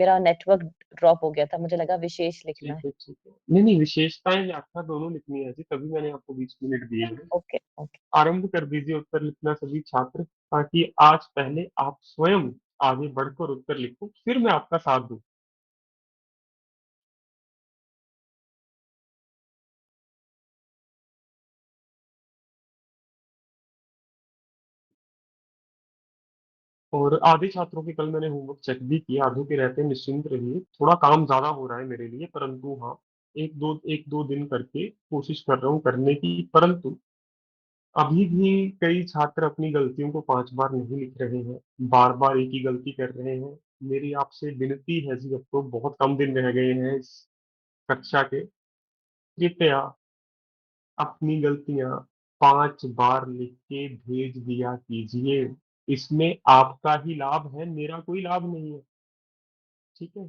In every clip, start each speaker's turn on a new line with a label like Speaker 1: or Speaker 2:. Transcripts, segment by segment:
Speaker 1: मेरा network drop हो गया था, मुझे लगा विशेष लिखना
Speaker 2: ठीक
Speaker 1: है।
Speaker 2: है, ठीक है। नहीं नहीं, विशेषताएं व्याख्या दोनों लिखनी है जी, तभी मैंने आपको 20 मिनट दिए हैं।
Speaker 1: Okay okay.
Speaker 2: आरंभ कर दीजिए उत्तर लिखना सभी छात्र, ताकि आज पहले आप स्वयं आगे बढ़कर उत्तर लिखो, फिर मैं आपका साथ दूं। और आधे छात्रों के कल मैंने होमवर्क चेक भी किया, आधे के रहते निश्चिंत रहिए, थोड़ा काम ज्यादा हो रहा है मेरे लिए, परंतु हाँ, एक दो दिन करके कोशिश कर रहा हूँ करने की। परंतु अभी भी कई छात्र अपनी गलतियों को 5 बार नहीं लिख रहे हैं, बार बार एक ही गलती कर रहे हैं। मेरी आपसे विनती है जी, अब तो बहुत कम दिन रह गए हैं इस कक्षा के, कृपया अपनी गलतियां 5 बार लिख के भेज दिया कीजिए। इसमें आपका ही लाभ है, मेरा कोई लाभ नहीं है। ठीक है,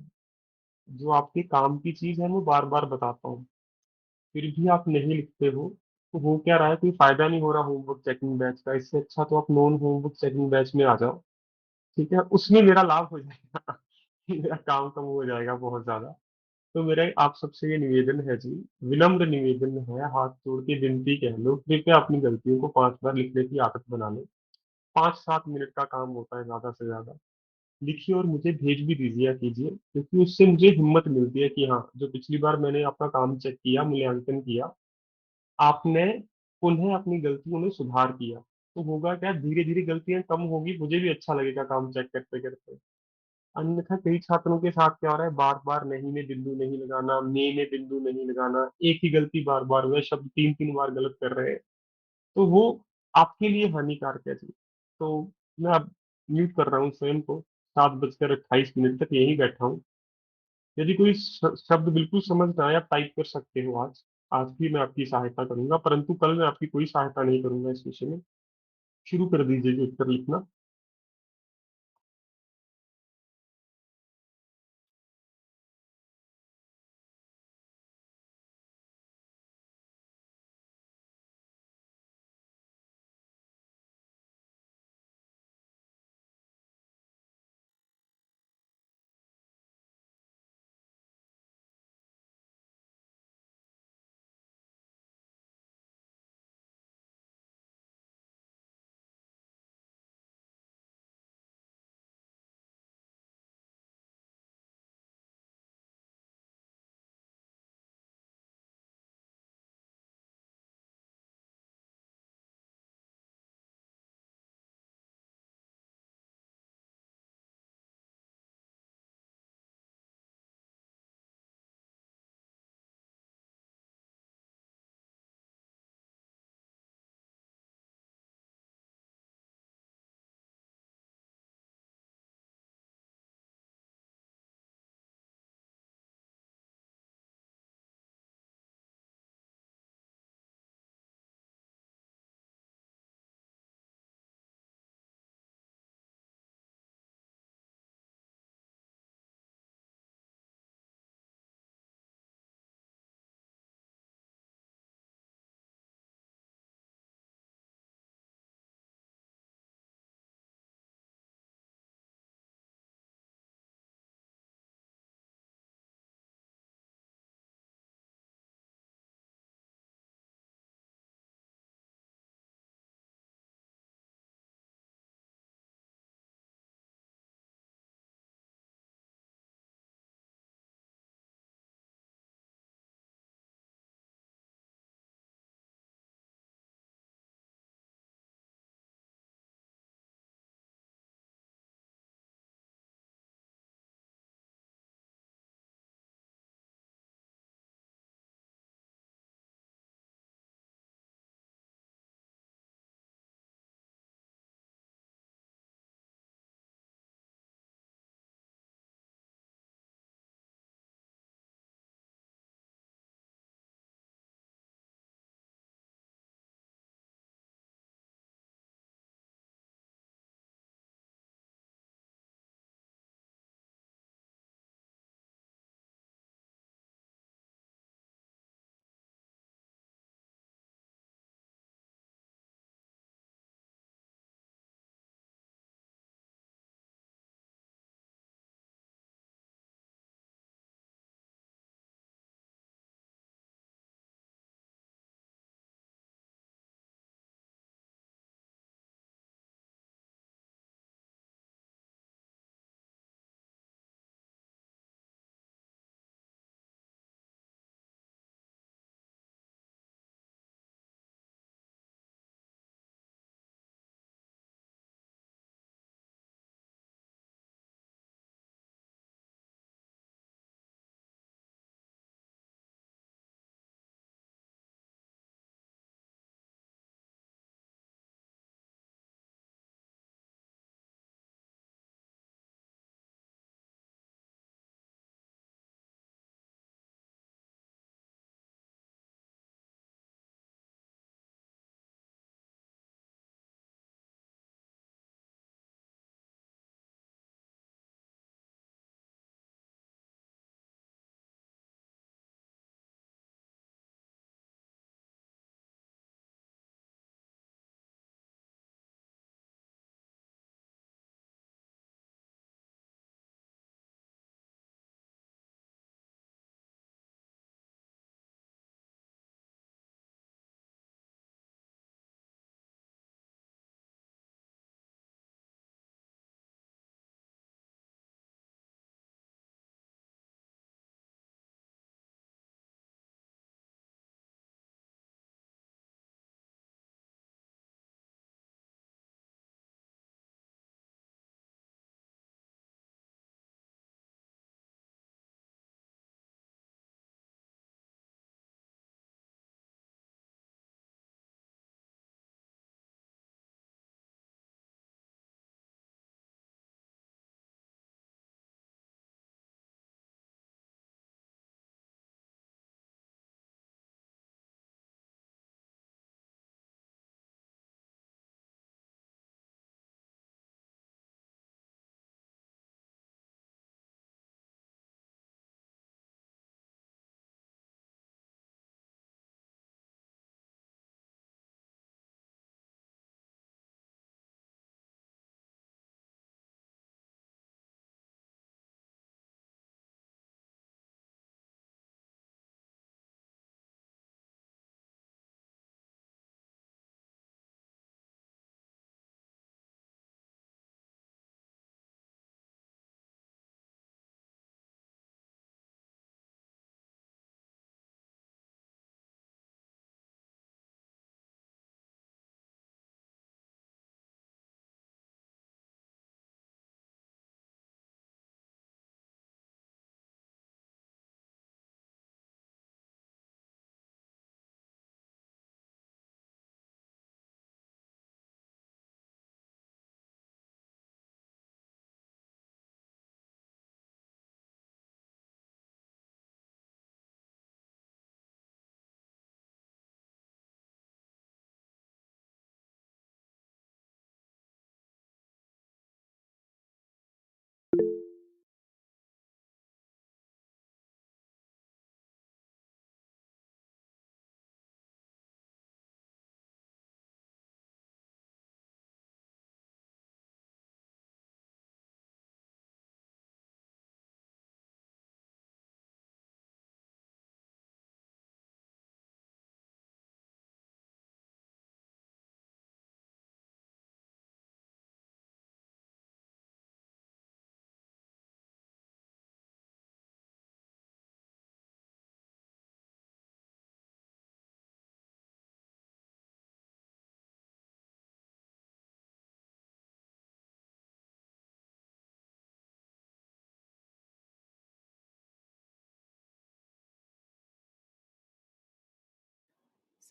Speaker 2: जो आपके काम की चीज है मैं बार बार बताता हूँ, फिर भी आप नहीं लिखते हो, तो हो क्या रहा है, कोई फायदा नहीं हो रहा होमवर्क चेकिंग बैच का। इससे अच्छा तो आप नॉन होमवर्क चेकिंग बैच में आ जाओ। ठीक है, उसमें मेरा लाभ हो जाएगा। मेरा काम कम हो जाएगा बहुत ज्यादा। तो मेरा आप सबसे ये निवेदन है जी, विनम्र निवेदन है, हाथ जोड़ के विनती कह लो, कृपया अपनी गलतियों को 5 बार लिखने की आदत बना लो। 5-7 मिनट का काम होता है ज्यादा से ज्यादा। लिखिए और मुझे भेज भी दीजिए कीजिए, क्योंकि उससे मुझे हिम्मत मिलती है कि हाँ, जो पिछली बार मैंने आपका काम चेक किया, मूल्यांकन किया, आपने पुनः अपनी गलतियों में सुधार किया। तो होगा क्या, धीरे धीरे गलतियां कम होगी, मुझे भी अच्छा लगेगा काम चेक करते करते। अन्यथा कई छात्रों के साथ क्या हो रहा है, बार बार नहीं में बिंदु नहीं लगाना, में बिंदु नहीं लगाना, एक ही गलती बार बार, वह शब्द 3-3 बार गलत कर रहे हैं। तो वो आपके लिए हानिकारक है जी। तो मैं अब म्यूट कर रहा हूँ स्वयं को, 7:28 तक यहीं बैठा हूँ। यदि कोई शब्द बिल्कुल समझ ना आए, आप टाइप कर सकते हो आज। आज भी मैं आपकी सहायता करूंगा, परंतु कल मैं आपकी कोई सहायता नहीं करूंगा इस विषय में। शुरू कर दीजिए जी उत्तर लिखना।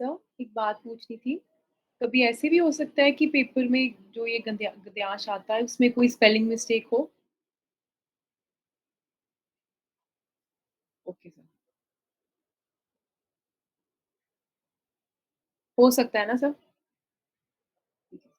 Speaker 3: सर, एक बात पूछनी थी। कभी ऐसे भी हो सकता है कि पेपर में जो ये गद्यांश आता है, उसमें कोई स्पेलिंग मिस्टेक हो? Okay sir. हो सकता है ना सर? ठीक है।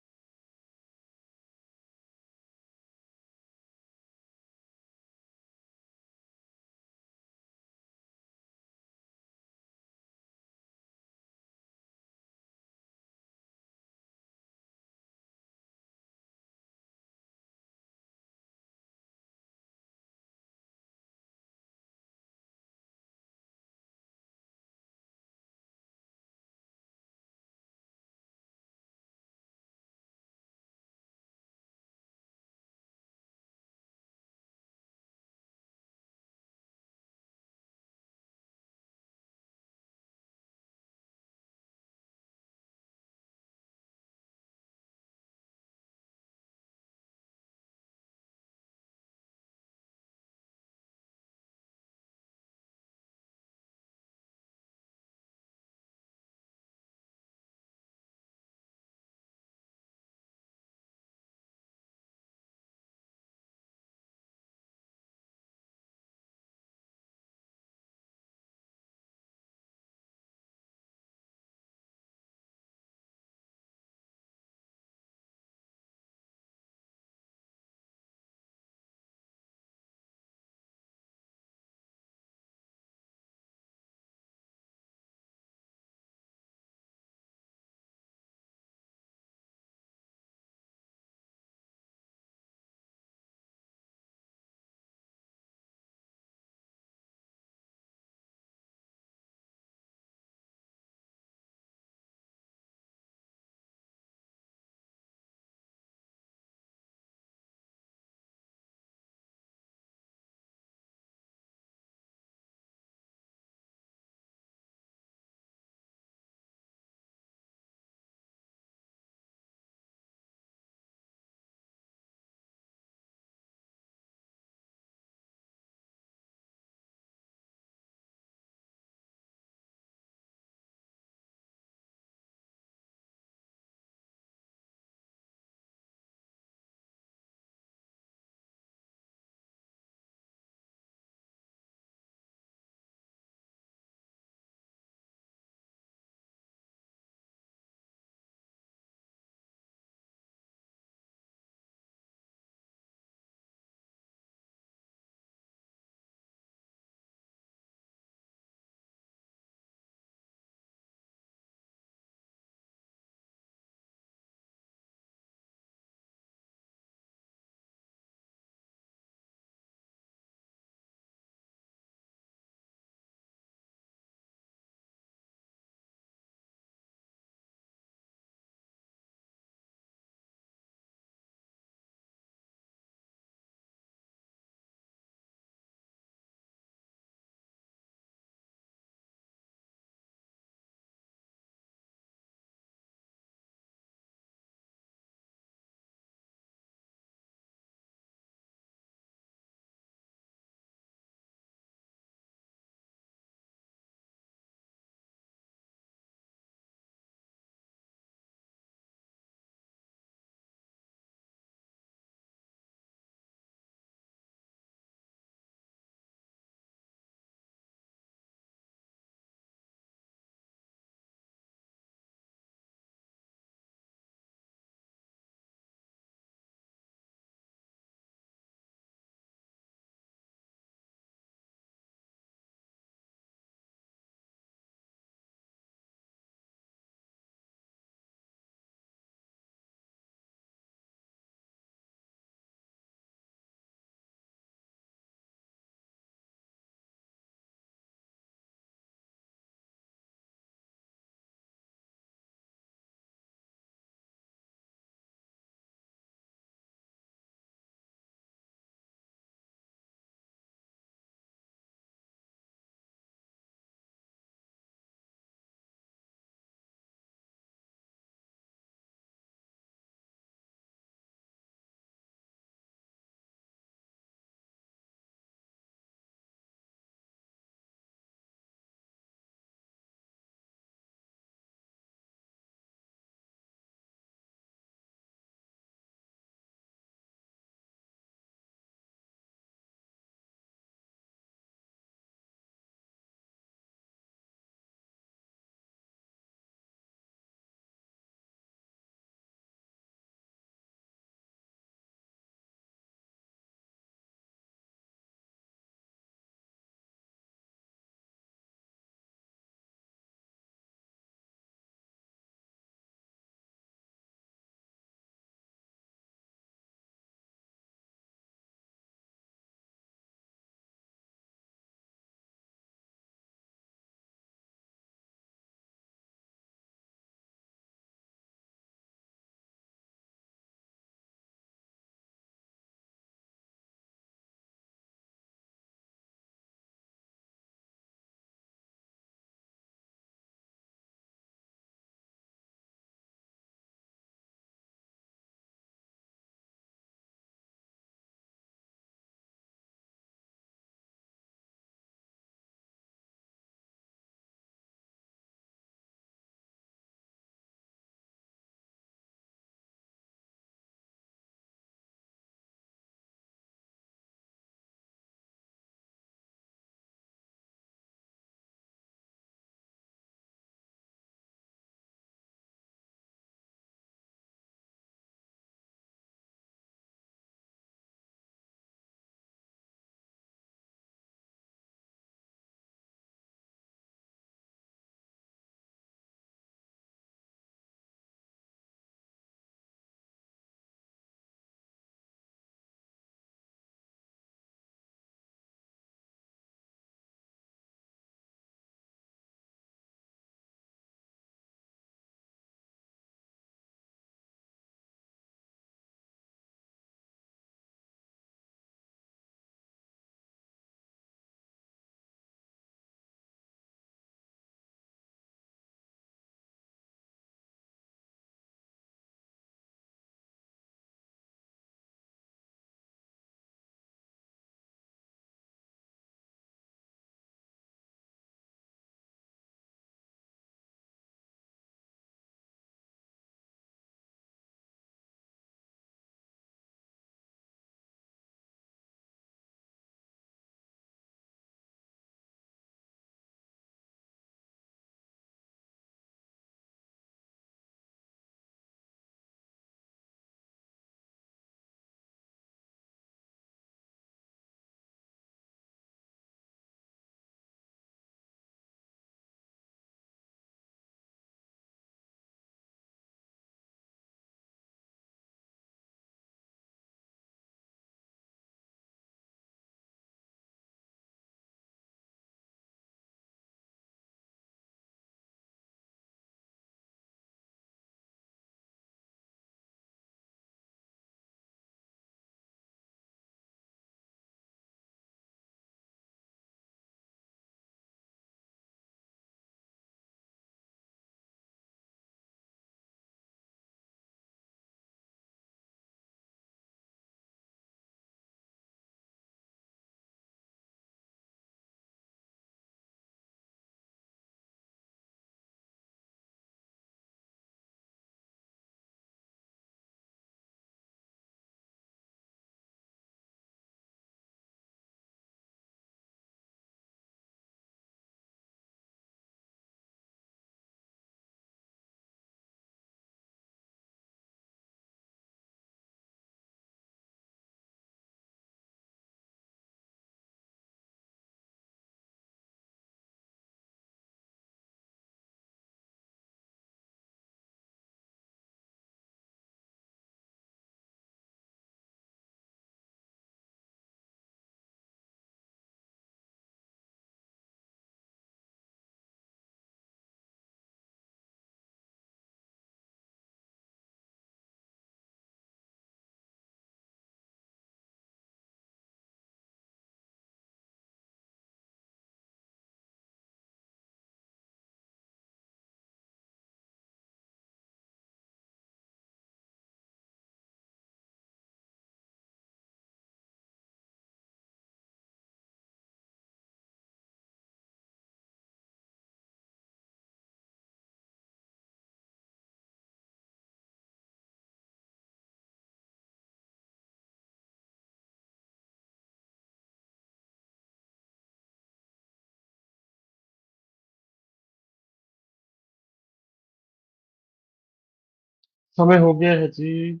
Speaker 2: समय हो गया है जी।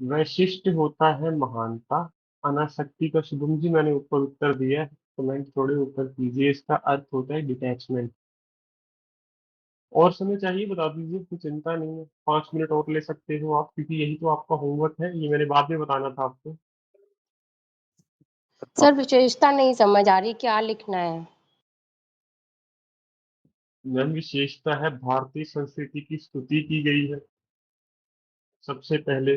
Speaker 2: वैशिष्ट होता है महानता, अनासक्ति का शुभम जी मैंने ऊपर उत्तर दिया है, कमेंट थोड़े ऊपर कीजिए। इसका अर्थ होता है डिटैचमेंट। और समय चाहिए बता दीजिए, कोई चिंता नहीं है, 5 मिनट और ले सकते हो आप, क्योंकि यही तो आपका होमवर्क है, ये मैंने बाद में बताना था आपको।
Speaker 4: सर विशेषता नहीं समझ आ रही, क्या लिखना है?
Speaker 2: मैम विशेषता है भारतीय संस्कृति की स्तुति की गई है सबसे पहले,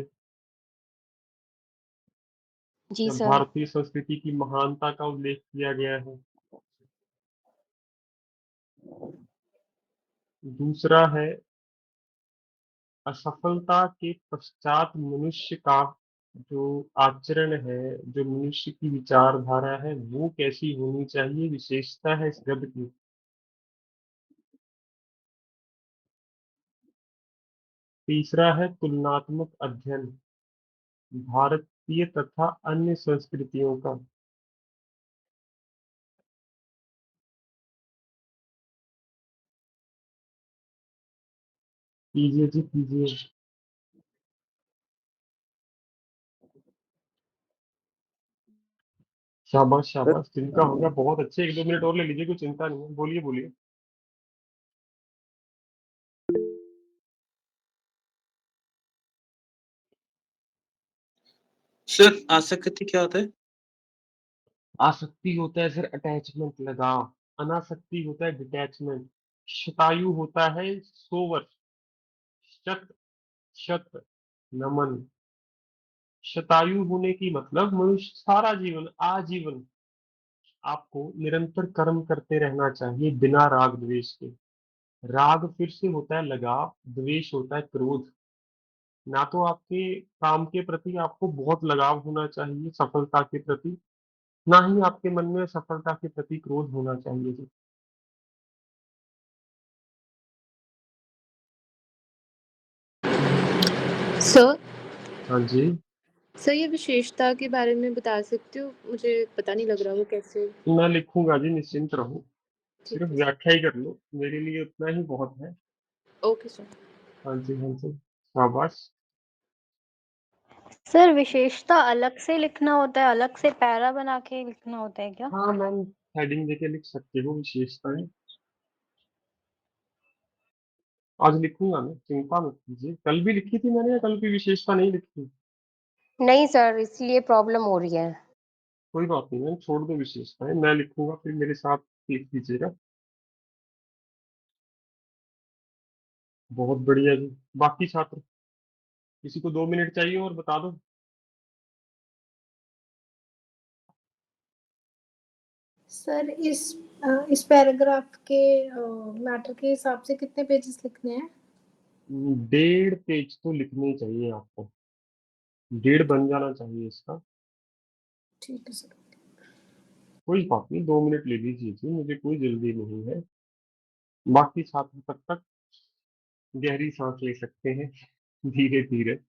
Speaker 4: जी
Speaker 2: या
Speaker 4: सर।
Speaker 2: भारतीय संस्कृति की महानता का उल्लेख किया गया है। दूसरा है असफलता के पश्चात मनुष्य का जो आचरण है, जो मनुष्य की विचारधारा है, वो कैसी होनी चाहिए, विशेषता है इस गद्य की। तीसरा है तुलनात्मक अध्ययन, भारतीय तथा अन्य संस्कृतियों का। कीजिए जी कीजिए। शाबाश शाबाश, जिनका हो गया बहुत अच्छे, 1-2 मिनट और ले लीजिए, कोई चिंता नहीं है, बोलिए बोलिए।
Speaker 5: सर आसक्ति क्या होता है?
Speaker 2: आसक्ति होता है सर अटैचमेंट, लगाव। अनासक्ति होता है डिटैचमेंट। शतायु होता है 100 वर्ष। शत, शत, नमन। शतायु होने की मतलब मनुष्य सारा जीवन, आजीवन आपको निरंतर कर्म करते रहना चाहिए बिना राग द्वेष के। राग फिर से होता है लगाव, द्वेष होता है क्रोध। ना तो आपके काम के प्रति आपको बहुत लगाव होना चाहिए सफलता के प्रति, ना ही आपके मन में सफलता के प्रति क्रोध होना चाहिए जी।
Speaker 6: सर
Speaker 2: हाँ जी।
Speaker 6: सर ये विशेषता के बारे में बता सकते हो? मुझे पता नहीं लग रहा वो कैसे।
Speaker 2: मैं लिखूंगा जी, निश्चिंत रहो।
Speaker 6: ठीक
Speaker 2: सिर्फ
Speaker 6: है सर।
Speaker 2: व्याख्या ही कर लो, मेरे लिए उतना ही बहुत है।
Speaker 6: Okay sir.
Speaker 2: हाँ जी हाँ जी, शाबाश।
Speaker 7: सर विशेषता अलग से लिखना होता है, अलग से पैरा बना के लिखना होता है क्या?
Speaker 2: हाँ मैम, हेडिंग देके लिख सकते हो विशेषताएं। आज लिखूंगा मैं, चिंता मत कीजिए। कल भी लिखी थी मैंने, या कल की विशेषता नहीं लिखी?
Speaker 4: नहीं सर, इसलिए प्रॉब्लम हो रही है।
Speaker 2: कोई बात नहीं मैम, छोड़ दो विशेषताएं, मैं लिखूंगा, फिर मेरे साथ लिख दीजिएगा। बहुत बढ़िया जी। बाकी छात्र, किसी को 2 मिनट चाहिए और बता दो।
Speaker 8: सर इस पैराग्राफ के मैटर के हिसाब से कितने पेजेस लिखने हैं?
Speaker 2: 1.5 पेज तो लिखने ही चाहिए आपको, 1.5 बन जाना चाहिए इसका।
Speaker 8: ठीक है सर।
Speaker 2: कोई बात नहीं, 2 मिनट ले लीजिए जी, मुझे कोई जल्दी नहीं है। बाकी छात्र तब तक गहरी सांस ले सकते हैं धीरे धीरे।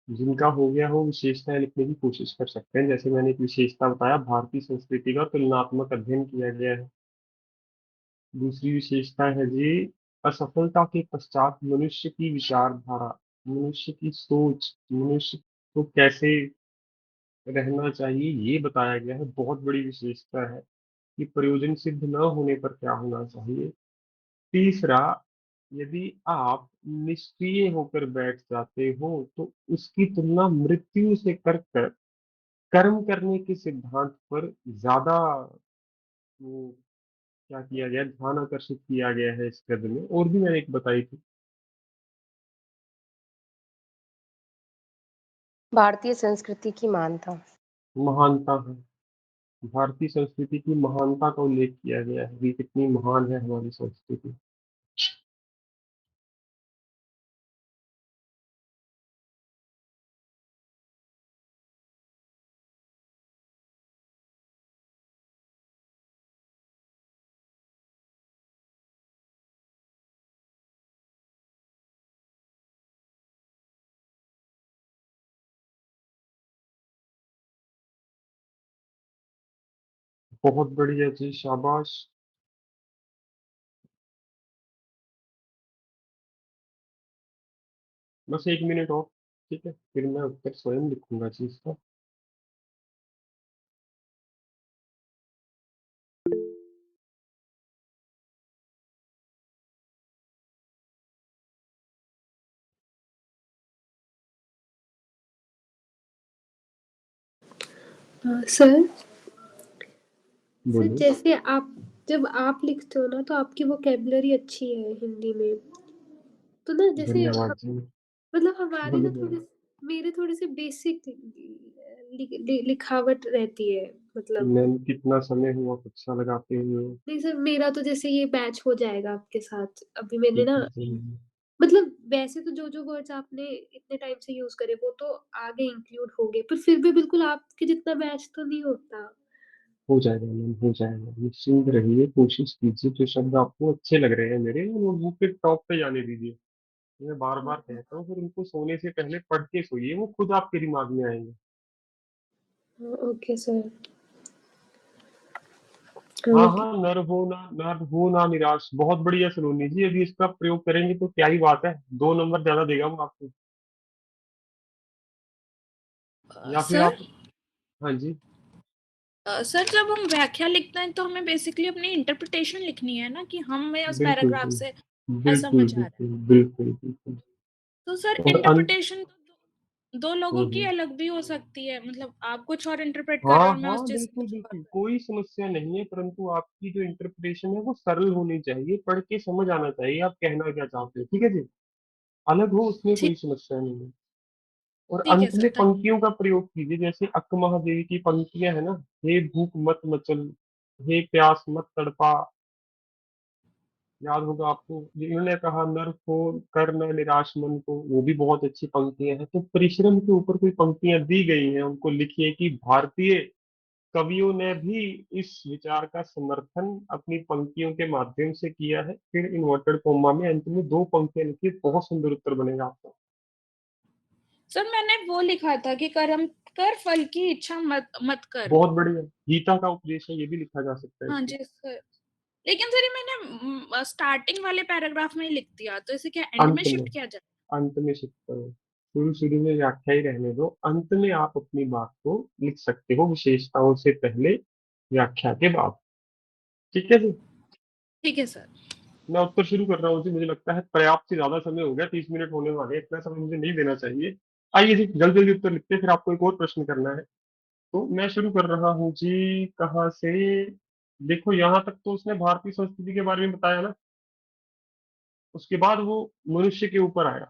Speaker 2: जिनका हो गया हो विशेषताएं लिखने की कोशिश कर सकते हैं। जैसे मैंने एक विशेषता बताया, भारतीय संस्कृति का तुलनात्मक अध्ययन किया गया है। दूसरी विशेषता है जी, असफलता के पश्चात मनुष्य की विचारधारा, मनुष्य की सोच, मनुष्य को कैसे रहना चाहिए, ये बताया गया है। बहुत बड़ी विशेषता है कि प्रयोजन सिद्ध न होने पर क्या होना चाहिए। तीसरा, यदि आप निष्क्रिय होकर बैठ जाते हो तो उसकी तुलना मृत्यु से कर कर कर्म करने के सिद्धांत पर ज्यादा वो क्या किया गया, ध्यान आकर्षित किया गया है इस गद्य में। और भी मैंने एक बताई थी।
Speaker 4: भारतीय संस्कृति की मानता।
Speaker 2: महानता है, भारतीय संस्कृति की महानता का उल्लेख किया गया है कि कितनी महान है हमारी संस्कृति। बहुत बढ़िया जी, शाबाश। बस 1 मिनट और, ठीक है? फिर मैं उत्तर स्वयं लिखूँगा चीज़ का।
Speaker 8: सर
Speaker 2: बोलिए।
Speaker 8: जैसे आप जब आप लिखते हो ना तो आपकी वोकेबलरी अच्छी है हिंदी में। तो ना जैसे
Speaker 2: धन्यवाद जी।
Speaker 8: मतलब हमारी ना
Speaker 2: धन्यवाद।
Speaker 8: थोड़ी मेरे थोड़े से बेसिक लिखावट रहती है मतलब।
Speaker 2: मैम कितना समय हुआ कक्षा लगाते हुए?
Speaker 8: नहीं सर मेरा तो जैसे ये बैच हो जाएगा आपके साथ अभी मैंने
Speaker 2: ठीक
Speaker 8: ना
Speaker 2: है जी।
Speaker 8: मतलब वैसे तो जो वर्ड्स आपने इतने टाइम से यूज करे वो तो आगे इंक्लूड हो गए पर फिर भी बिल्कुल आपके जितना बैच तो नहीं होता।
Speaker 2: हो जाएगा मैम, हो जाएगा, निश्चिंत रहिए, कोशिश कीजिए। जो शब्द आपको अच्छे लग रहे हैं मेरे, वो नोटबुक के टॉप पे जाने दीजिए। मैं बार बार कहता हूँ, फिर उनको सोने से पहले पढ़ के सोइए, वो खुद आपके दिमाग में आएंगे।
Speaker 8: Okay sir.
Speaker 2: हाँ
Speaker 8: ओके
Speaker 2: हाँ, नर हो ना निराश, बहुत बढ़िया सलोनी जी। अभी इसका प्रयोग करेंगे तो क्या ही बात है, 2 नंबर ज्यादा देगा वो आपको। या फिर
Speaker 9: सर
Speaker 2: आप, हाँ जी।
Speaker 9: सर जब हम व्याख्या लिखते हैं तो हमें बेसिकली अपनी इंटरप्रिटेशन लिखनी है ना कि हमें उस
Speaker 2: बिल्कुल
Speaker 9: पैराग्राफ
Speaker 2: बिल्कुल
Speaker 9: से क्या
Speaker 2: बिल्कुल
Speaker 9: समझ आ रहा है।
Speaker 2: बिल्कुल बिल्कुल बिल्कुल।
Speaker 9: तो सर
Speaker 2: और अंत।
Speaker 9: इंटरप्रिटेशन दो लोगों की
Speaker 2: हम्म।
Speaker 9: अलग भी हो सकती है, मतलब आप कुछ और इंटरप्रेट कर रहे
Speaker 2: हाँ
Speaker 9: हो और मैं उस
Speaker 2: हाँ,
Speaker 9: चीज से
Speaker 2: बिल्कुल
Speaker 9: कुछ और
Speaker 2: बिल्कुल,
Speaker 9: कर
Speaker 2: कोई समस्या नहीं है, परंतु आपकी जो इंटरप्रिटेशन है वो सरल होनी चाहिए, पढ़ के समझ आना चाहिए आप कहना क्या चाहते हो, ठीक है जी? अलग हो, उसमें
Speaker 9: ठीक।
Speaker 2: कोई समस्या नहीं है। और
Speaker 9: ठीक है
Speaker 2: अंत
Speaker 9: सर,
Speaker 2: में पंक्तियों का प्रयोग कीजिए, जैसे अक्क महादेवी की पंक्तियां है ना। हे भूख मत मचल, हे प्यास मत तड़पा। याद होगा आपको, इन्होंने कहा नर को कर न निराश मन को, वो भी बहुत अच्छी पंक्तियां हैं। तो परिश्रम के ऊपर कोई पंक्तियां दी गई हैं, उनको लिखिए कि भारतीय कवियों ने भी इस विचार का समर्थन अपनी पंक्तियों के माध्यम से किया है। फिर इन्वर्टेड कोमा में अंत में 2 पंक्तियां लिखिए, बहुत सुंदर उत्तर बनेगा आपका।
Speaker 9: सर मैंने वो लिखा था कि कर्म कर फल की इच्छा मत मत कर।
Speaker 2: बहुत बढ़िया, गीता का उपदेश है, ये भी लिखा जा सकता है
Speaker 9: हाँ
Speaker 2: इसको।
Speaker 9: जी सर। लेकिन सर ये मैंने स्टार्टिंग वाले पैराग्राफ में ही लिख दिया, तो इसे क्या एंड में
Speaker 2: अंत में,
Speaker 9: शिफ्ट किया जाए?
Speaker 2: अंत में शिफ्ट करो। शुरू शुरू में व्याख्या ही रहने दो, अंत में आप अपनी बात को लिख सकते हो, विशेषताओं से पहले, व्याख्या के बाद। ठीक है जी?
Speaker 9: ठीक है सर।
Speaker 2: मैं उत्तर शुरू कर रहा हूँ जी, मुझे लगता है पर्याप्त से ज्यादा समय हो गया, 30 मिनट होने वाले हैं, इतना समय मुझे नहीं देना चाहिए। आइए जी, जल्दी जल्दी उत्तर लिखते हैं, फिर आपको एक और प्रश्न करना है। तो मैं शुरू कर रहा हूँ जी, कहाँ से? देखो, यहाँ तक तो उसने भारतीय संस्कृति के बारे में बताया ना। उसके बाद वो मनुष्य के ऊपर आया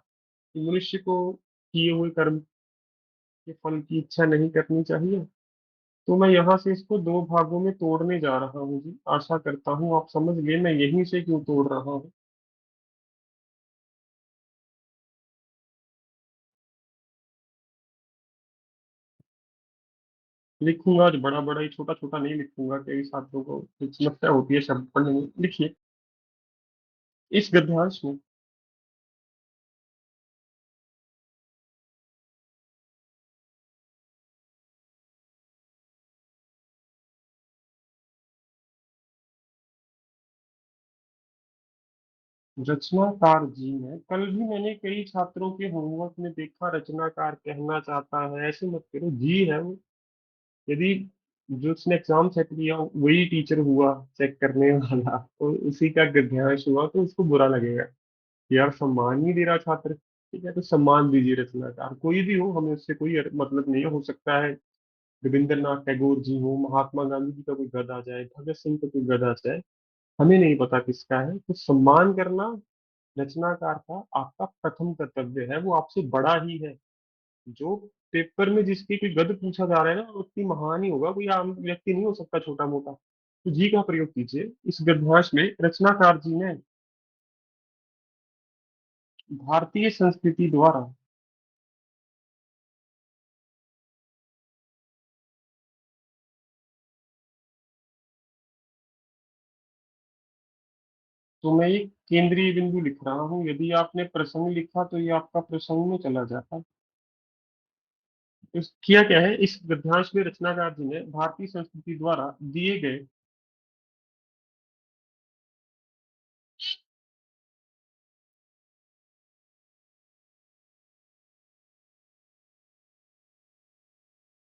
Speaker 2: कि मनुष्य को किए हुए कर्म के फल की इच्छा नहीं करनी चाहिए। तो मैं यहाँ से इसको 2 भागों में तोड़ने जा रहा हूँ जी। आशा करता हूँ आप समझ गए मैं यहीं से क्यों तोड़ रहा हूँ। लिखूंगा आज बड़ा बड़ा ही, छोटा छोटा नहीं लिखूंगा, कई छात्रों को कुछ समस्या होती है शब्द पढ़ने में। लिखिए, इस गद्यांश में रचनाकार जी ने, कल भी मैंने कई छात्रों के होमवर्क में देखा रचनाकार कहना चाहता है, ऐसे मत करो, जी है वो। यदि जो उसने एग्जाम सेट किया वही टीचर हुआ चेक करने वाला, तो उसी का गद्यांश हुआ, तो उसको बुरा लगेगा। यार सम्मान ही दे रहा छात्र, ठीक है? तो सम्मान दीजिए रचनाकार, कोई भी हो, हमें उससे कोई मतलब नहीं है। हो सकता है रविंद्रनाथ टैगोर जी हो, महात्मा गांधी जी का कोई गद आ जाए, भगत सिंह का कोई गद आ जाए, हमें नहीं पता किसका है। तो सम्मान करना रचनाकार का आपका प्रथम कर्तव्य है, वो आपसे बड़ा ही है। जो पेपर में जिसके कोई गद पूछा जा रहा है ना, वो व्यक्ति महान ही होगा, कोई आम व्यक्ति नहीं हो सकता छोटा मोटा। तो जी का प्रयोग कीजिए इस गद्यांश में। रचनाकार जी ने भारतीय संस्कृति द्वारा तो मैं एक केंद्रीय बिंदु लिख रहा हूँ, यदि आपने प्रसंग लिखा तो ये आपका प्रसंग में चला जाता। किया क्या है, इस गद्यांश में रचनाकार जी ने भारतीय संस्कृति द्वारा दिए गए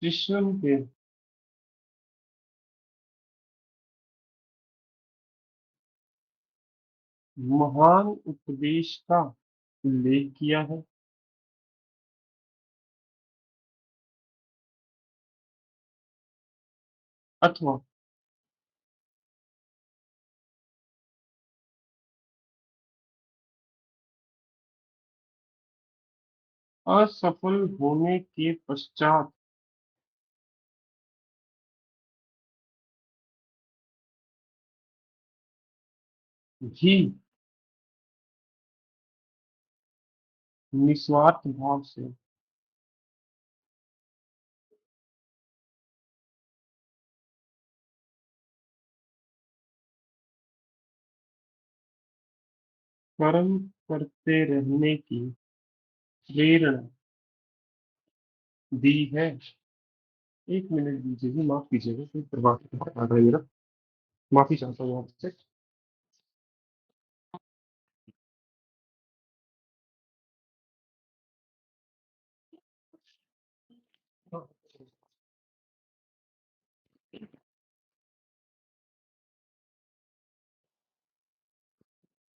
Speaker 2: कृष्ण के महान उपदेश का उल्लेख किया है। अथवा असफल होने के पश्चात भी निस्वार्थ भाव से कर्म करते रहने की प्रेरणा दी है। एक मिनट दीजिए जी, माफ कीजिएगा, कोई प्रभाव आ रहा है मेरा, माफी चाहता हूँ आपसे।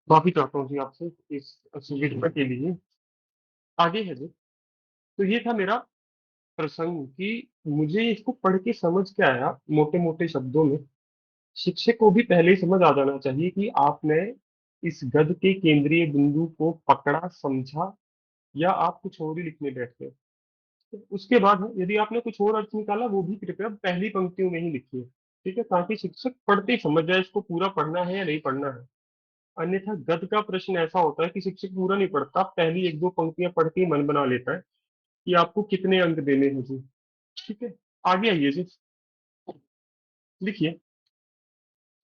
Speaker 2: माफी चाहता हूँ जी आपसे इस असुविधा के लिए। आगे है जी, तो ये था मेरा प्रसंग कि मुझे इसको पढ़ के समझ के आया मोटे मोटे शब्दों में। शिक्षक को भी पहले ही समझ आ जाना चाहिए कि आपने इस गद्य के केंद्रीय बिंदु को पकड़ा, समझा, या आप कुछ और ही लिखने बैठ गए। तो उसके बाद यदि आपने कुछ और अर्थ निकाला, वो भी कृपया पहली पंक्तियों में ही लिखिए, ठीक है, ताकि शिक्षक पढ़ते ही समझ जाए इसको पूरा पढ़ना है या नहीं पढ़ना है। अन्यथा गद्य का प्रश्न ऐसा होता है कि शिक्षक पूरा नहीं पढ़ता, पहली एक दो पंक्तियां पढ़ के ही मन बना लेता है कि आपको कितने अंक देने हैं जी। ठीक है, आगे आइए जी, लिखिए।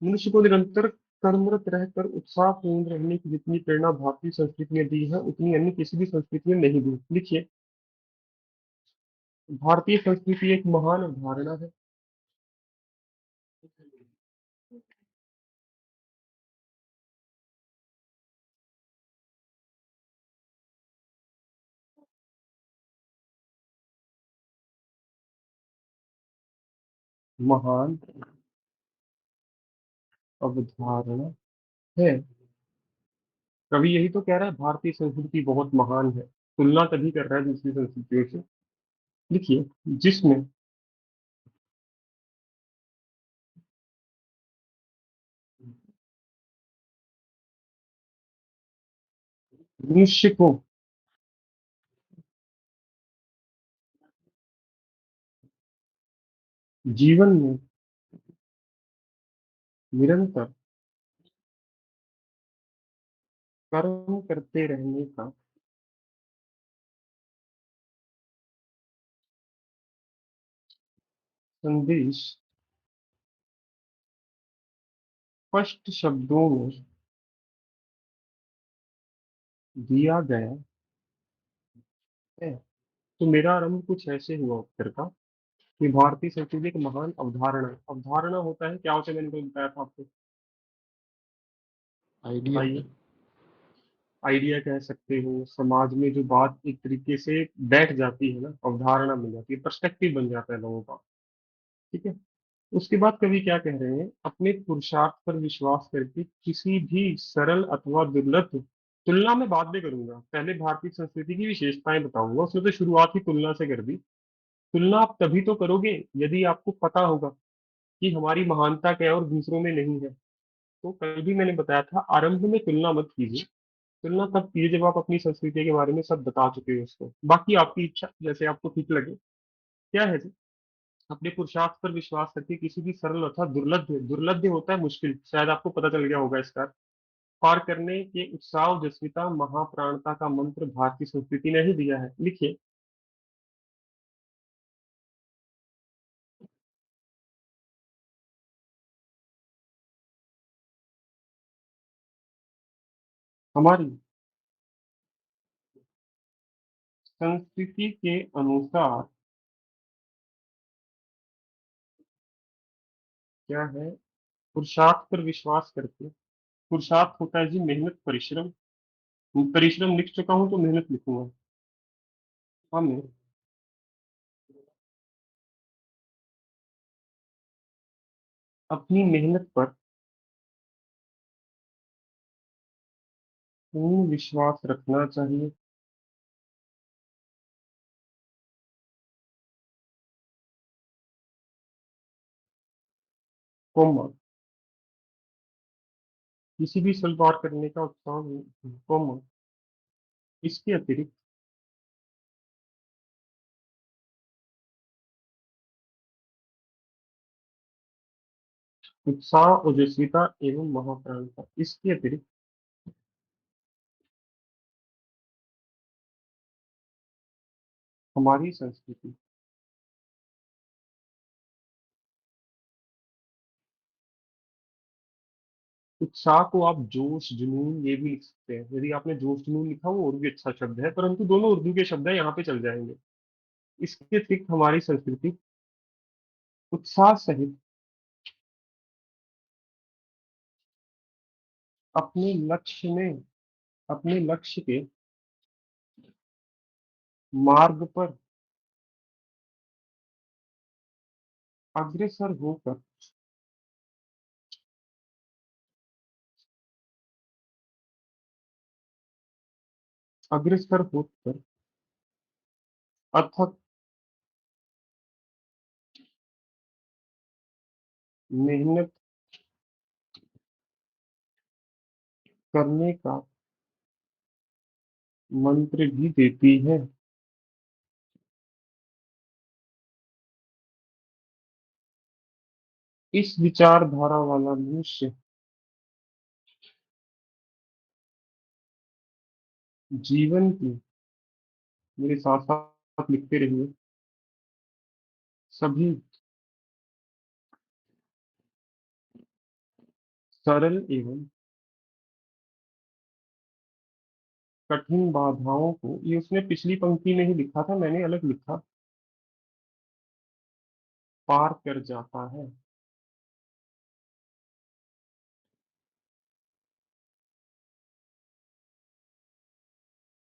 Speaker 2: मनुष्य को निरंतर कर्मरत रहकर उत्साहपूर्ण रहने की जितनी प्रेरणा भारतीय संस्कृति ने दी है, उतनी अन्य किसी भी संस्कृति ने नहीं दी। लिखिए, भारतीय संस्कृति एक महान अवधारणा है। महान अवधारणा है। कवि यही तो कह रहा है, भारतीय संस्कृति बहुत महान है, तुलना तभी कर रहा है दूसरी संस्कृतियों से। लिखिए, जिसमें मनुष्य को जीवन में निरंतर कर्म करते रहने का संदेश स्पष्ट शब्दों में दिया गया है। तो मेरा आरंभ कुछ ऐसे हुआ उत्तर का कि भारतीय संस्कृति एक महान अवधारणा, अवधारणा होता है क्या होता है, मैंने तो बताया था आपको,
Speaker 10: आइडिया।
Speaker 2: बताइए। आइडिया कह सकते हो, समाज में जो बात एक तरीके से बैठ जाती है ना, अवधारणा मिल जाती है, पर्सपेक्टिव बन जाता है लोगों का। ठीक है, उसके बाद कवि क्या कह रहे हैं, अपने पुरुषार्थ पर विश्वास करके किसी भी सरल अथवा दुर्लभ, तुलना में बाद में करूंगा, पहले भारतीय संस्कृति की विशेषताएं बताऊंगा, उसमें तो शुरुआत ही तुलना से कर दी। तुलना आप तभी तो करोगे यदि आपको पता होगा कि हमारी महानता क्या है और दूसरों में नहीं है। तो कल भी मैंने बताया था, आरंभ में तुलना मत कीजिए, तुलना तब कीजिए जब आप अपनी संस्कृति के बारे में सब बता चुके हो उसको, बाकी आपकी इच्छा जैसे आपको ठीक लगे। क्या है जी, अपने पुरुषार्थ पर विश्वास करके किसी भी सरल अथवा दुर्लभ, दुर्लभ होता है मुश्किल, शायद आपको पता चल गया होगा इसका, पार करने के उत्साह, जस्विता, महाप्राणता का मंत्र भारतीय संस्कृति ने ही दिया है। लिखिए, हमारी संस्कृति के अनुसार क्या है, पुरुषार्थ पर विश्वास करके, पुरुषार्थ होता है जी मेहनत, परिश्रम, परिश्रम लिख चुका हूं तो मेहनत लिखूंगा। हमें अपनी मेहनत पर पूर्ण विश्वास रखना चाहिए। कोमा, किसी भी सलवार करने का उत्साह कोमा, इसके अतिरिक्त उत्साह, ओजस्विता एवं महाप्राणता, इसके अतिरिक्त हमारी संस्कृति। उत्साह को आप जोश जुनून ये भी लिख सकते हैं। यदि आपने जोश जुनून लिखा वो और भी अच्छा शब्द है, परंतु दोनों उर्दू के शब्द है, यहाँ पे चल जाएंगे। इसके अतिरिक्त हमारी संस्कृति उत्साह सहित अपने लक्ष्य में अपने लक्ष्य के मार्ग पर अग्रसर होकर अग्रसर होकर अथक मेहनत करने का मंत्र भी देती है। इस विचारधारा वाला मनुष्य जीवन की, मेरे साथ साथ लिखते रहिए, सभी सरल एवं कठिन बाधाओं को, ये उसने पिछली पंक्ति में ही लिखा था, मैंने अलग लिखा, पार कर जाता है।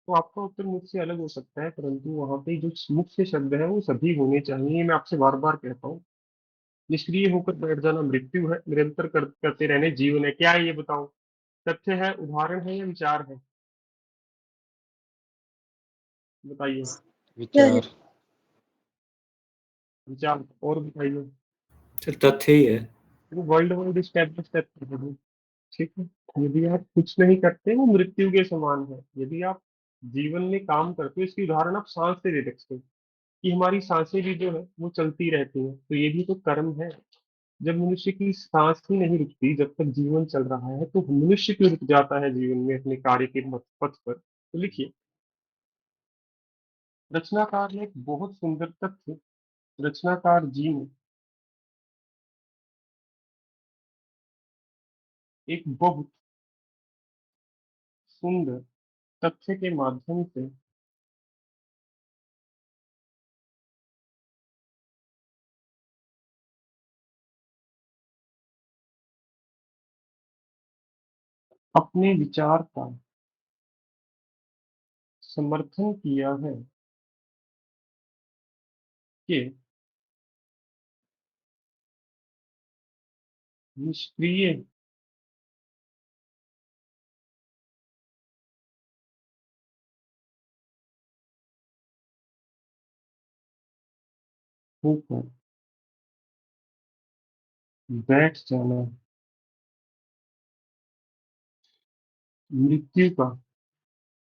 Speaker 2: तो आपका उत्तर मुझसे अलग हो सकता है, परंतु वहां पे जो मुख्य शब्द है वो सभी होने चाहिए। मैं आपसे बार बार कहता हूँ, निष्क्रिय होकर बैठ जाना मृत्यु है, निरंतर करते रहने जीवन है। क्या है ये बताओ? तथ्य है, उदाहरण है या विचार है? बताइए।
Speaker 5: विचार।
Speaker 2: विचार, और बताइए।
Speaker 5: सर तथ्य ही है।
Speaker 2: वो वर्ल्ड वाइड स्टैब्लिश तथ्य है। ठीक है। यदि आप कुछ नहीं करते वो मृत्यु के समान है। यदि आप जीवन में काम करते हो, इसकी उदाहरण आप सांस से दे सकते हो कि हमारी सांसें भी जो है वो चलती रहती हैं, तो ये भी तो कर्म है। जब मनुष्य की सांस ही नहीं रुकती, जब तक जीवन चल रहा है, तो मनुष्य क्यों रुक जाता है जीवन में अपने कार्य के पथ पर? तो लिखिए, रचनाकार ने एक बहुत सुंदर तथ्य, रचनाकार जी ने एक बहुत सुंदर तथ्य के माध्यम से अपने विचार का समर्थन किया है कि निष्क्रिय होकर बैठ जाना मृत्यु का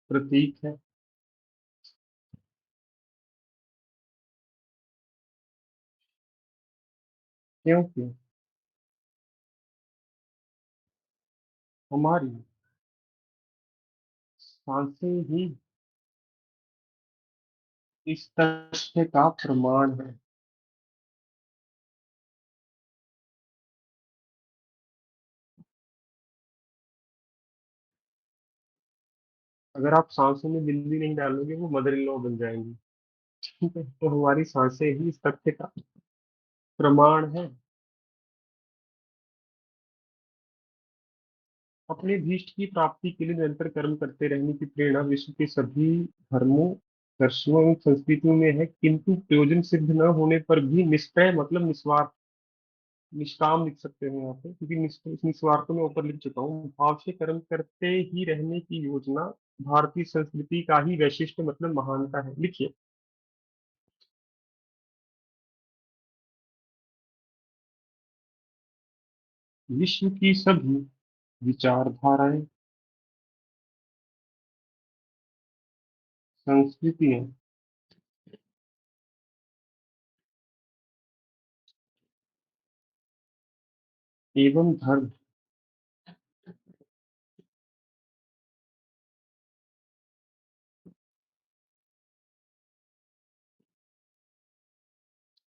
Speaker 2: प्रतीक है, क्योंकि हमारी सांसें ही इस तथ्य का प्रमाण है। अगर आप सांसों में बिल्ली नहीं डालोगे वो मदर इन लॉ बन जाएंगी। ठीक है, तो हमारी सांसें ही इस तथ्य का प्रमाण है। अपने भीष्ट की प्राप्ति के लिए निरंतर कर्म करते रहने की प्रेरणा विश्व के सभी धर्मों, दर्शनों एवं संस्कृतियों में है, किंतु प्रयोजन सिद्ध न होने पर भी निष्क्रिय मतलब निस्वार्थ निष्काम लिख सकते हैं यहाँ पे, क्योंकि निस्वार्थ में ऊपर लिख चुका हूँ। भाव से कर्म करते ही रहने की योजना भारतीय संस्कृति का ही वैशिष्ट मतलब महानता है। लिखिए। विश्व की सभी विचारधाराएं, संस्कृतियां एवं धर्म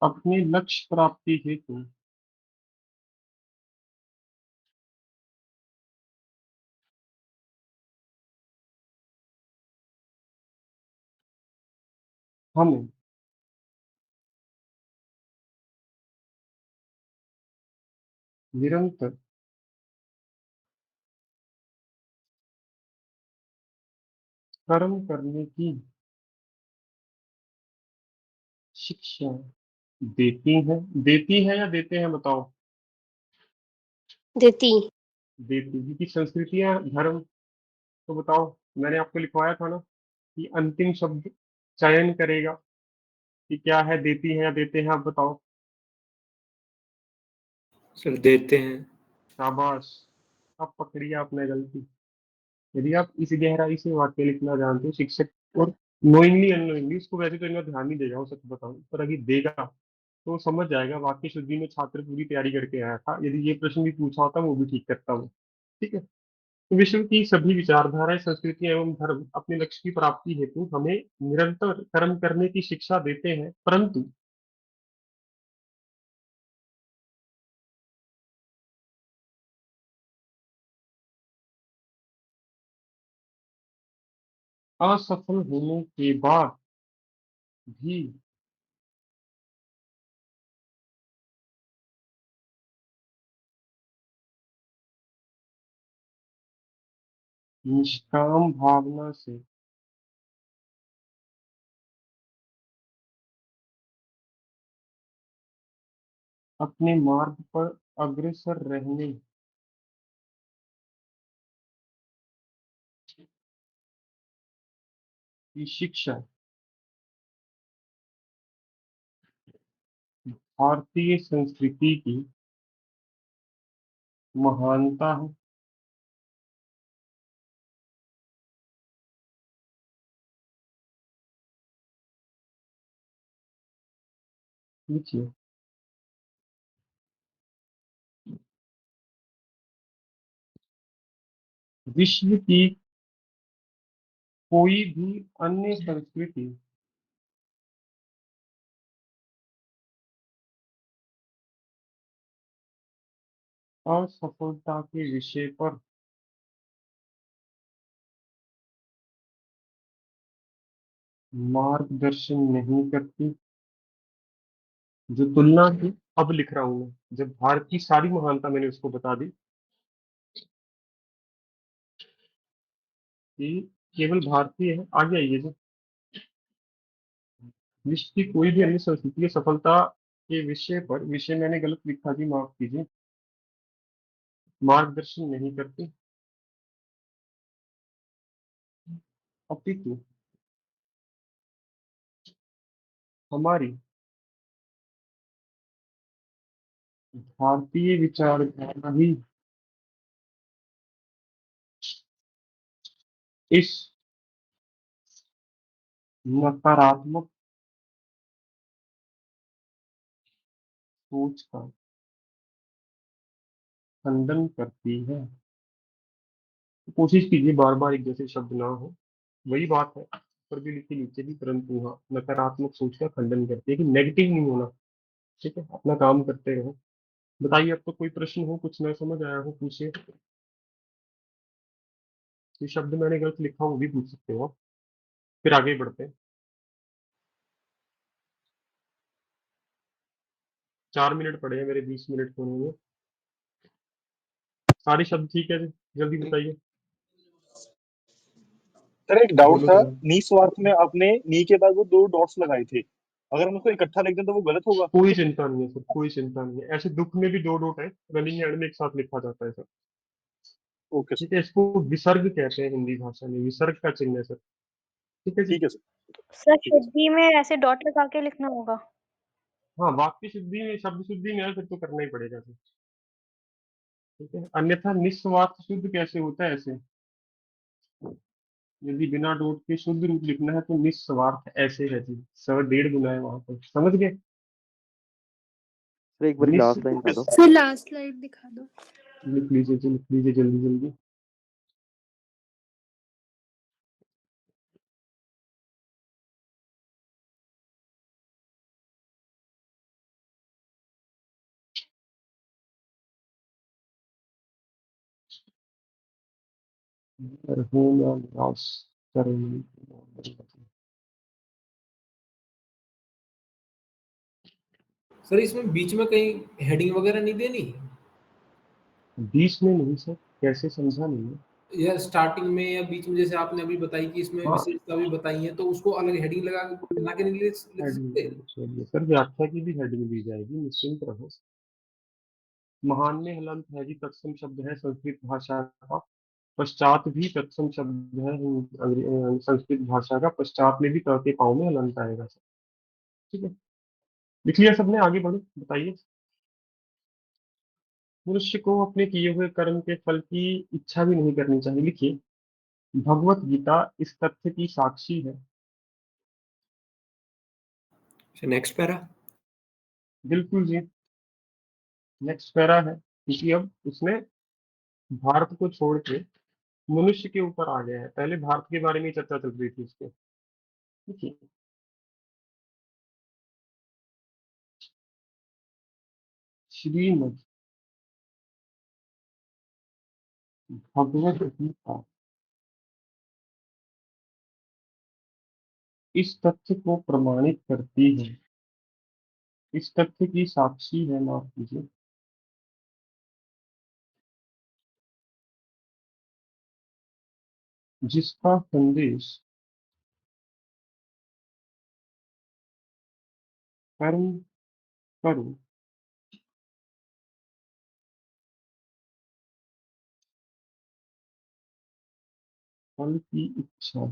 Speaker 2: अपने लक्ष्य प्राप्ति हेतु हमें निरंतर कर्म करने की शिक्षा देती है या देते हैं, बताओ।
Speaker 4: देती।
Speaker 2: देती, क्योंकि संस्कृतियां धर्म, तो बताओ। मैंने आपको लिखवाया था ना कि अंतिम शब्द चयन करेगा कि क्या है, देती है या देते हैं, आप बताओ।
Speaker 5: सर देते हैं।
Speaker 2: शाबाश, अब पकड़ी आपने गलती। यदि आप इस गहराई से वाक्य लिखना जानते हो, शिक्षक और नोइंगली अननोइंगली, उसको वैसे तो इनका ध्यान नहीं देगा, वो सच बताऊं, पर अभी देगा तो समझ जाएगा। वाक्य शुद्धि में छात्र पूरी तैयारी करके आया था, यदि ये प्रश्न भी पूछा होता वो भी ठीक करता हूँ। ठीक है। तो विश्व की सभी विचारधाराएं, संस्कृतियां एवं धर्म अपने लक्ष्य की प्राप्ति हेतु हमें निरंतर कर्म करने की शिक्षा देते हैं, परंतु असफल होने के बाद भी निष्काम भावना से अपने मार्ग पर अग्रसर रहने की शिक्षा भारतीय संस्कृति की महानता है। लिखिए। विश्व की कोई भी अन्य संस्कृति असफलता के विषय पर मार्गदर्शन नहीं करती। जो तुलना थी, अब लिख रहा हूं मैं, जब भारत की सारी महानता मैंने उसको बता दी कि केवल भारतीय है, आगे आइए जी। विश्व की कोई भी अन्य संस्कृति की सफलता के विषय पर, विषय मैंने गलत लिखा जी, माफ कीजिए, मार्गदर्शन नहीं करते, अपितु हमारी भारतीय विचारधारा ही इस नकारात्मक सोच का खंडन करती है। तो कोशिश कीजिए बार बार एक जैसे शब्द ना हो, वही बात है पर भी लिखी नीचे भी, परंतु हाँ, नकारात्मक सोच का खंडन करती है कि नेगेटिव नहीं होना। ठीक है, अपना काम करते रहो। बताइए, अब तो कोई प्रश्न हो, कुछ ना समझ आया हो, पूछिए। ये शब्द मैंने गलत लिखा हो वो भी पूछ सकते हो आप। फिर आगे बढ़ते हैं। 4 मिनट पड़े हैं मेरे, 20 मिनट होने में। सारे शब्द ठीक है जी? जल्दी बताइए।
Speaker 10: सर एक डाउट
Speaker 2: बोलो
Speaker 10: था,
Speaker 2: जरा।
Speaker 10: निस्वार्थ में आपने नी के बाद वो 2 डॉट्स लगाए थे, अगर हम उसको इकट्ठा लिख दें तो वो गलत होगा?
Speaker 2: कोई चिंता नहीं है सर, कोई चिंता नहीं है। ऐसे दुख में भी दो डॉट है, रनिंग एंड में एक साथ लिखा जाता है सर।
Speaker 10: Okay sir.
Speaker 2: ठीक है, इसको विसर्ग कहते हैं हिंदी भाषा में, विसर्ग का चिन्ह है सर। ठीक है जी।
Speaker 10: ठीक है सर।
Speaker 7: सर
Speaker 10: ठीक है सर।
Speaker 7: शुद्धि में ऐसे डॉट लगा के लिखना होगा?
Speaker 2: हाँ, वाक्य शुद्धि में, शब्द शुद्धि में है, फिर तो करना ही पड़ेगा सर। ठीक है, अन्यथा निस्वार्थ शुद्ध कैसे होता है ऐसे? यदि बिना डॉट के शुद्ध रूप लिखना है तो निस्वार्थ ऐसे है जी, सर 1.5 गुना है वहां पर, समझ गए?
Speaker 11: सर एक बार
Speaker 2: निस
Speaker 11: लास्ट लाइन पढ़ दो।
Speaker 8: सर लास्ट स्लाइड दिखा दो।
Speaker 2: लिख लीजिए जी, लिख लीजिए जल्दी जल्दी। हूँ या निराश करेंगे।
Speaker 12: सर इसमें बीच में कहीं हेडिंग वगैरह नहीं देनी?
Speaker 2: बीच में नहीं सर, कैसे समझा नहीं है?
Speaker 12: या स्टार्टिंग में या बीच में, जैसे आपने अभी बताई कि इसमें
Speaker 2: हाँ,
Speaker 12: विशेषता भी बताई है, तो उसको अलग हेडिंग लगा के नहीं लिख सकते?
Speaker 2: हेडिंग चलिए सर, व्याख्या की भी हेडिंग दी जाएगी, निश्चिंत रहो। महान में हलंत है जी, तत्सम शब्द है संस्कृत भाषा का। पश्चात भी तत्सम शब्द है संस्कृत भाषा का, पश्चात में भी त के पाँव में हलंत आएगा सर। ठीक है, लिख लिया सबने, आगे बढ़ो, बताइए। मनुष्य को अपने किए हुए कर्म के फल की इच्छा भी नहीं करनी चाहिए, लिखिए। भगवत गीता इस तथ्य की साक्षी है।
Speaker 5: Next para.
Speaker 2: बिल्कुल जी, नेक्स्ट पैरा है, क्योंकि अब उसने भारत को छोड़ के मनुष्य के ऊपर आ गया है, पहले भारत के बारे में ही चर्चा चल रही थी उसके। देखिए, श्रीमद् भगवत गीता इस तथ्य को प्रमाणित करती है, इस तथ्य की साक्षी है, माफ कीजिए, जिसका संदेश कर्म करो फल की इच्छा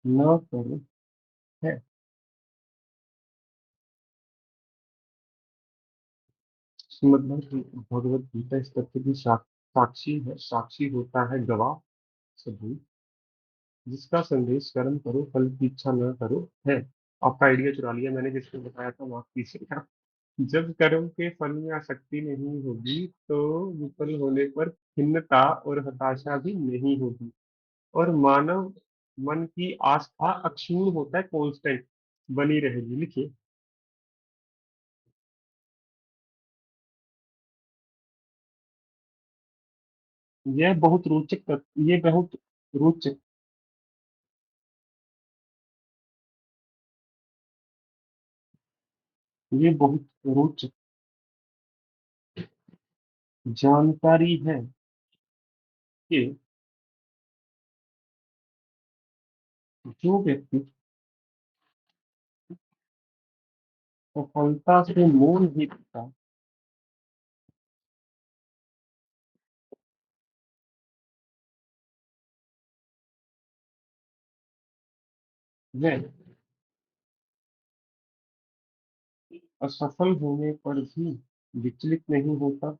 Speaker 2: न करो है। श्रीमद् भगवत गीता इस तथ्य की साक्षी है, साक्षी होता है गवाह, सबूत, जिसका संदेश कर्म करो फल की इच्छा न करो है। आपका आइडिया चुरा लिया मैंने, जिसको बताया था, माफ कीजिएगा। जब कर्म के फल में आसक्ति नहीं होगी तो विफल होने पर खिन्नता और हताशा भी नहीं होगी, और मानव मन की आस्था अक्षुण्ण होता है, कांस्टेंट बनी रहेगी, लिखिए। यह बहुत रोचक ये बहुत रोचक, ये बहुत रोचक जानकारी है कि जो व्यक्ति सफलता से मोह नहीं रखता, वह असफल होने पर भी विचलित नहीं होता,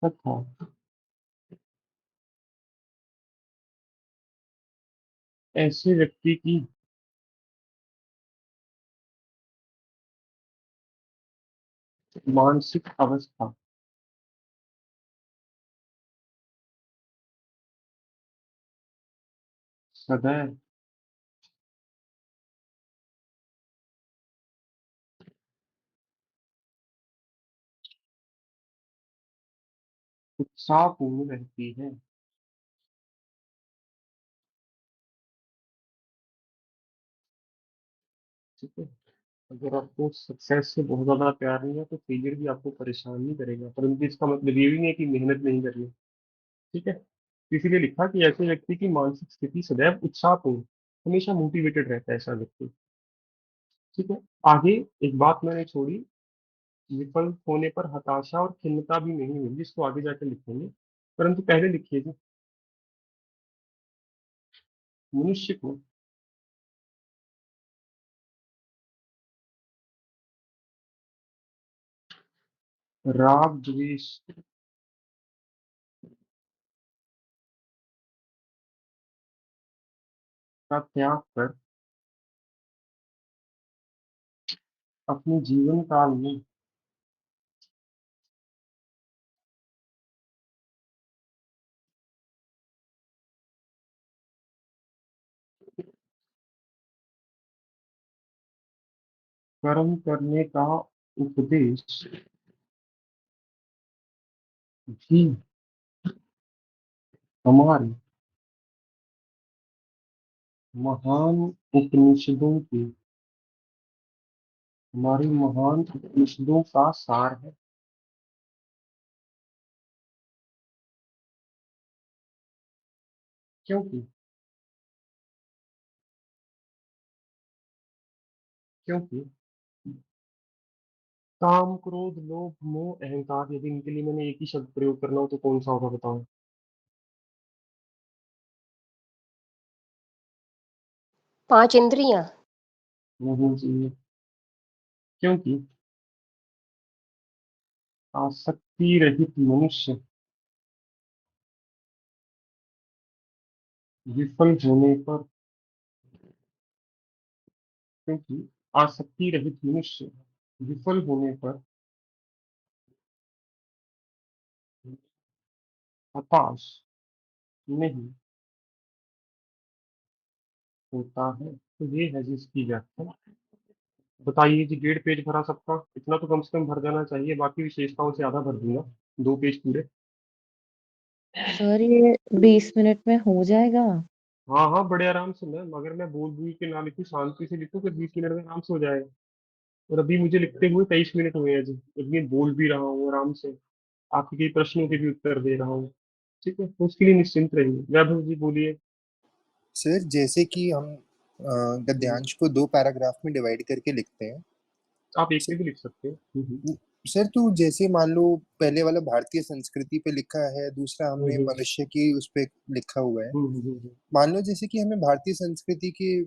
Speaker 2: तथा ऐसे व्यक्ति की मानसिक अवस्था सदैव उत्साहपूर्ण रहती है। ठीक है? अगर आपको सक्सेस से बहुत ज़्यादा प्यार नहीं है तो फेलियर भी आपको परेशान नहीं करेगा, परंतु इसका मतलब ये भी नहीं है कि मेहनत नहीं करनी। ठीक है? इसीलिए लिखा कि ऐसे व्यक्ति की मानसिक स्थिति सदैव उत्साहपूर्ण, हमेशा मोटिवेटेड रहता है ऐसा व्यक्ति। ठीक है? आगे एक बात मैंने छोड़ी, विफल होने पर हताशा और खिन्नता भी नहीं होगी, इसको आगे जाकर लिखेंगे, परंतु पहले लिखिए जी, मनुष्य को राग द्वेष का त्याग कर अपने जीवन काल में कर्म करने का उपदेश भी हमारे महान उपनिषदों के हमारी महान उपनिषदों का सार है। क्योंकि क्योंकि काम क्रोध लोभ मोह अहंकार, यदि इनके लिए मैंने एक ही शब्द प्रयोग करना हो तो कौन सा होगा बताओ?
Speaker 4: 5 इंद्रियाँ।
Speaker 2: नहीं चाहिए, क्योंकि आसक्ति रहित मनुष्य विफल होने पर क्योंकि आसक्ति रहित मनुष्य विफल होने पर हताश नहीं होता है। तो ये है जिसकी व्याख्या। बताइए जी, 1.5 पेज भरा सबका? इतना तो कम से कम भर जाना चाहिए, बाकी विशेषताओं से आधा भर दूंगा, 2 पेज पूरे।
Speaker 11: सर ये 20 मिनट में हो जाएगा?
Speaker 2: हाँ हाँ, बड़े आराम से मैम, अगर मैं बोल दूं के ना लिखूं, शांति से लिखूं, फिर 20 मिनट में आराम से हो जाएगा। और अभी मुझे लिखते हुए 23 मिनट हुए हैं जी, अभी बोल भी रहा हूँ आराम से, आपके कई प्रश्नों के भी उत्तर दे रहा हूँ। ठीक है, तो उसके लिए निश्चिंत रहिए। वैभव जी बोलिए।
Speaker 13: सर जैसे कि हम
Speaker 2: हम्म,
Speaker 13: गद्यांश को 2 पैराग्राफ में डिवाइड करके लिखते हैं।
Speaker 2: आप एक
Speaker 13: सर
Speaker 2: में भी लिख सकते हैं।
Speaker 13: सर तो जैसे मान लो पहले वाला भारतीय संस्कृति पे लिखा है, दूसरा हमने
Speaker 2: हम्म,
Speaker 13: मनुष्य की उस पे लिखा हुआ है।
Speaker 2: हम्म, हम्म, हम्म,
Speaker 13: मान लो जैसे कि हमें भारतीय संस्कृति के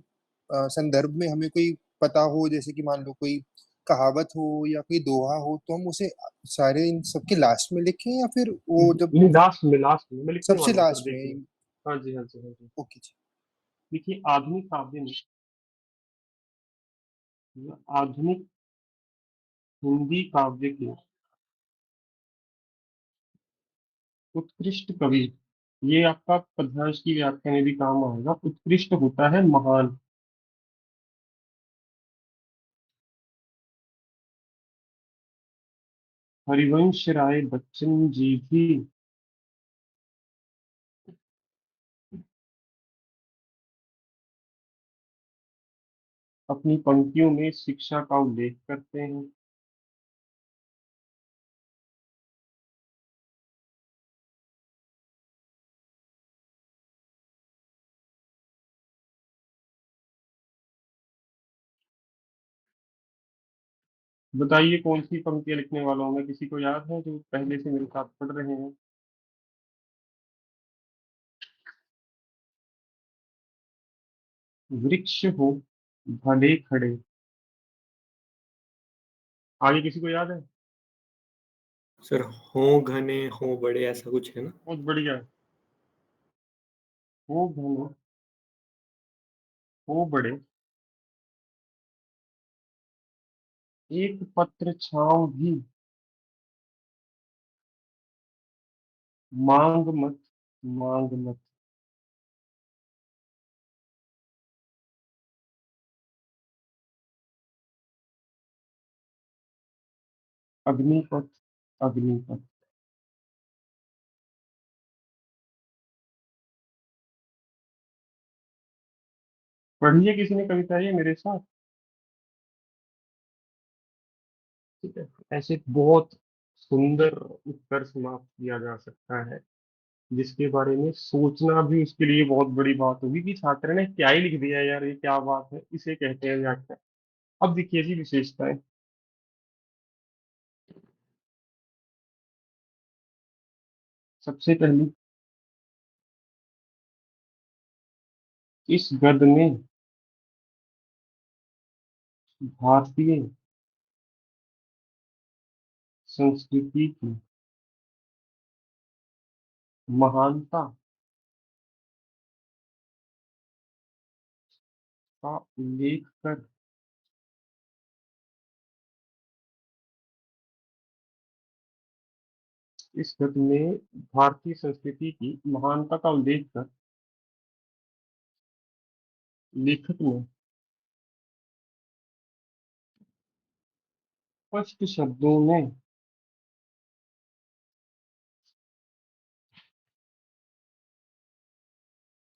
Speaker 13: संदर्भ में हमें कोई पता हो, जैसे कि मान लो कोई कहावत हो या कोई दोहा हो, तो हम उसे सारे इन सबके लास्ट में लिखें या फिर वो जब
Speaker 2: नहीं, लास्ट में मैं लिखने
Speaker 13: सबसे
Speaker 2: वाला हूँ सर,
Speaker 13: लास्ट
Speaker 2: देखिए।
Speaker 13: में?
Speaker 2: हाँ जी, हाँ जी, हाँ जी।
Speaker 13: ओके जी।
Speaker 2: देखिए, आधुनिक हिंदी काव्य के उत्कृष्ट कवि, ये आपका पदभाश की व्याख्या में भी काम आएगा। उत्कृष्ट होता है महान। हरिवंश राय बच्चन जी भी अपनी पंक्तियों में शिक्षा का उल्लेख करते हैं। बताइए कौन सी पंक्तियां लिखने वाला हूँ मैं, किसी को याद है जो पहले से मेरे साथ पढ़ रहे हैं? वृक्ष हो भले खड़े, आगे किसी को याद है?
Speaker 5: सर हो घने हो बड़े ऐसा कुछ है ना?
Speaker 2: बहुत बढ़िया। हो घने हो बड़े, एक पत्र छाँव भी मांग मत, मांग मत। अग्निपथ, अग्निपथ। पढ़ी है किसी ने कविता ये मेरे साथ? ठीक है। ऐसे बहुत सुंदर उत्तर समाप्त किया जा सकता है, जिसके बारे में सोचना भी उसके लिए बहुत बड़ी बात होगी कि छात्र ने क्या ही लिख दिया यार, ये क्या बात है, इसे कहते हैं व्याख्या। अब देखिए जी विशेषताएं। सबसे पहली, इस गद्य में भारतीय संस्कृति की महानता का उल्लेख कर इस गद्य में भारतीय संस्कृति की महानता का उल्लेख कर लेखक ने स्पष्ट शब्दों में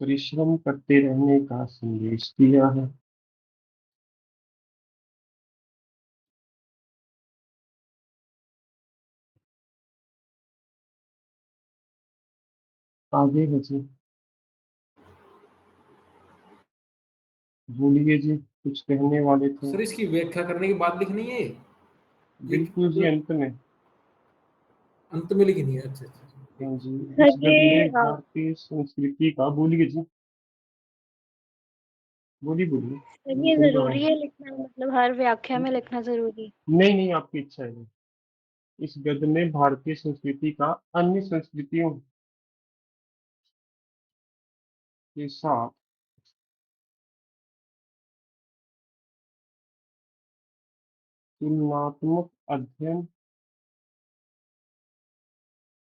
Speaker 2: परिश्रम करते रहने का संदेश दिया है। आगे है जी, बोलिए जी, कुछ कहने वाले थे।
Speaker 12: सर इसकी व्याख्या करने के बाद लिखनी है
Speaker 2: बिल्कुल जी, अंत में।
Speaker 12: अंत में लिखनी है। अच्छा अच्छा।
Speaker 2: हाँ जी,
Speaker 7: सर
Speaker 2: इस गद्य
Speaker 7: ये
Speaker 2: में भारतीय संस्कृति का, बोलिए जी, बोलिए बोलिए,
Speaker 7: सर
Speaker 2: मैं
Speaker 7: ये
Speaker 2: सुन रहा
Speaker 7: जरूरी
Speaker 2: हूँ।
Speaker 7: है लिखना, मतलब हर व्याख्या में लिखना जरूरी?
Speaker 2: नहीं नहीं, आपकी इच्छा है जी। इस गद्य में भारतीय संस्कृति का अन्य संस्कृतियों के साथ तुलनात्मक अध्ययन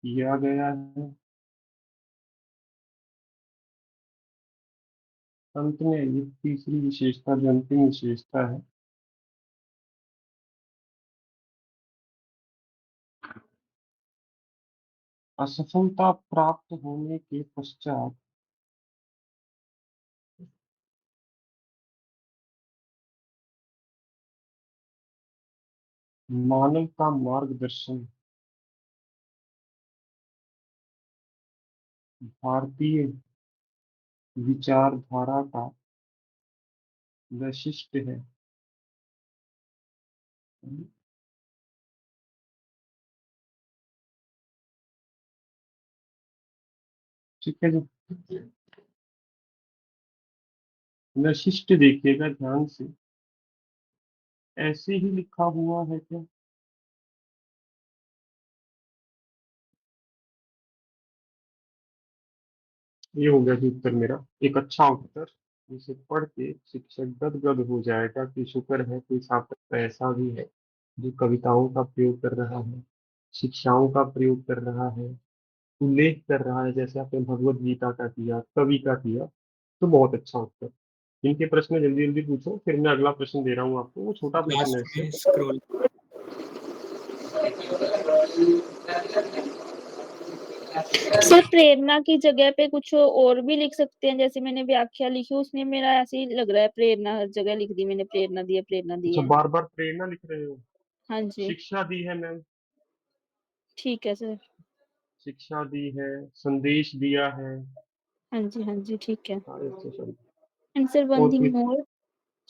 Speaker 2: किया गया है। अंत में ये तीसरी विशेषता, जो अंतिम विशेषता है, असफलता प्राप्त होने के पश्चात मानव का मार्गदर्शन भारतीय विचारधारा का वैशिष्ट्य है। ठीक है जी, वैशिष्ट्य देखिएगा ध्यान से, ऐसे ही लिखा हुआ है क्या? ये हो गया जी उत्तर मेरा, एक अच्छा उत्तर, जिसे पढ़ के शिक्षक गदगद हो जाएगा कि शुक्र है कोई छात्र ऐसा भी है जो कविताओं का प्रयोग कर रहा है, शिक्षाओं का प्रयोग कर रहा है, उल्लेख कर रहा है, जैसे आपने भगवत गीता का किया, कवि का किया। तो बहुत अच्छा उत्तर। इनके प्रश्न जल्दी जल्दी पूछो, फिर मैं अगला प्रश्न दे रहा हूँ आपको, वो छोटा प्रश्न है
Speaker 5: लास्ट
Speaker 2: इससे।
Speaker 5: में स्क्रॉल।
Speaker 7: सर प्रेरणा की जगह पे कुछ और भी लिख सकते हैं, जैसे मैंने व्याख्या लिखी उसमें मेरा ऐसे ही लग रहा है, प्रेरणा हर जगह लिख दी मैंने, प्रेरणा दी है, प्रेरणा दी
Speaker 2: अच्छा,
Speaker 7: है।
Speaker 2: बार बार प्रेरणा लिख रहे हो?
Speaker 7: हाँ जी
Speaker 2: शिक्षा दी है मैम,
Speaker 7: ठीक है सर।
Speaker 2: शिक्षा दी है, संदेश दिया है।
Speaker 7: हाँ जी ठीक है।
Speaker 2: अच्छा सर,
Speaker 7: एंड सर वन
Speaker 2: और
Speaker 7: थिंग
Speaker 2: कोई
Speaker 7: मोर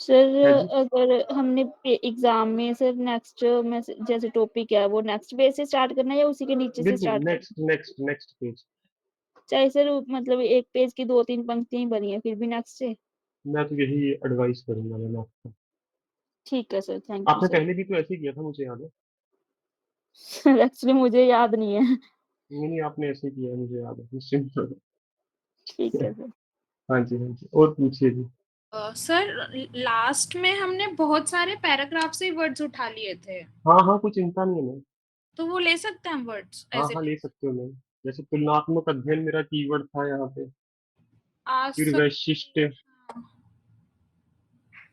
Speaker 7: सर,
Speaker 2: है जी?
Speaker 7: अगर हमने एग्जाम में सर नेक्स्ट में जैसे टॉपिक है वो नेक्स्ट पेज से स्टार्ट करना है या उसी के नीचे से
Speaker 2: बिल्कुल,
Speaker 7: स्टार्ट करना
Speaker 2: नेक्स्ट नेक्स्ट नेक्स्ट पेज।
Speaker 7: है? चाहे सर मतलब एक पेज की 2-3 पंक्तियां ही बनी है फिर भी नेक्स्ट से।
Speaker 2: मैं तो यही एडवाइस करूंगा मैम आपको।
Speaker 7: ठीक है सर, थैंक यू
Speaker 2: आपने
Speaker 7: सर।
Speaker 2: पहले भी तो ऐसे ही किया था, मुझे याद है।
Speaker 7: एक्चुअली मुझे याद नहीं है।
Speaker 2: नहीं नहीं, आपने ऐसे ही किया है, मुझे याद है, निश्चिंत रहो।
Speaker 7: ठीक है सर।
Speaker 2: हाँ जी हाँ जी, और पूछिए जी।
Speaker 9: सर लास्ट में हमने बहुत सारे पैराग्राफ से वर्ड्स उठा लिए थे,
Speaker 2: हाँ हाँ, कोई चिंता नहीं है मैम।
Speaker 9: तो वो ले सकते हैं हम वर्ड्स
Speaker 2: हाँ
Speaker 9: एज
Speaker 2: हाँ,
Speaker 9: इट।
Speaker 2: ले सकते हो मैम। जैसे तुलनात्मक अध्ययन मेरा कीवर्ड था यहाँ पे,
Speaker 9: आ
Speaker 2: फिर
Speaker 9: सकते
Speaker 2: वैशिष्ट्य।
Speaker 9: हैं।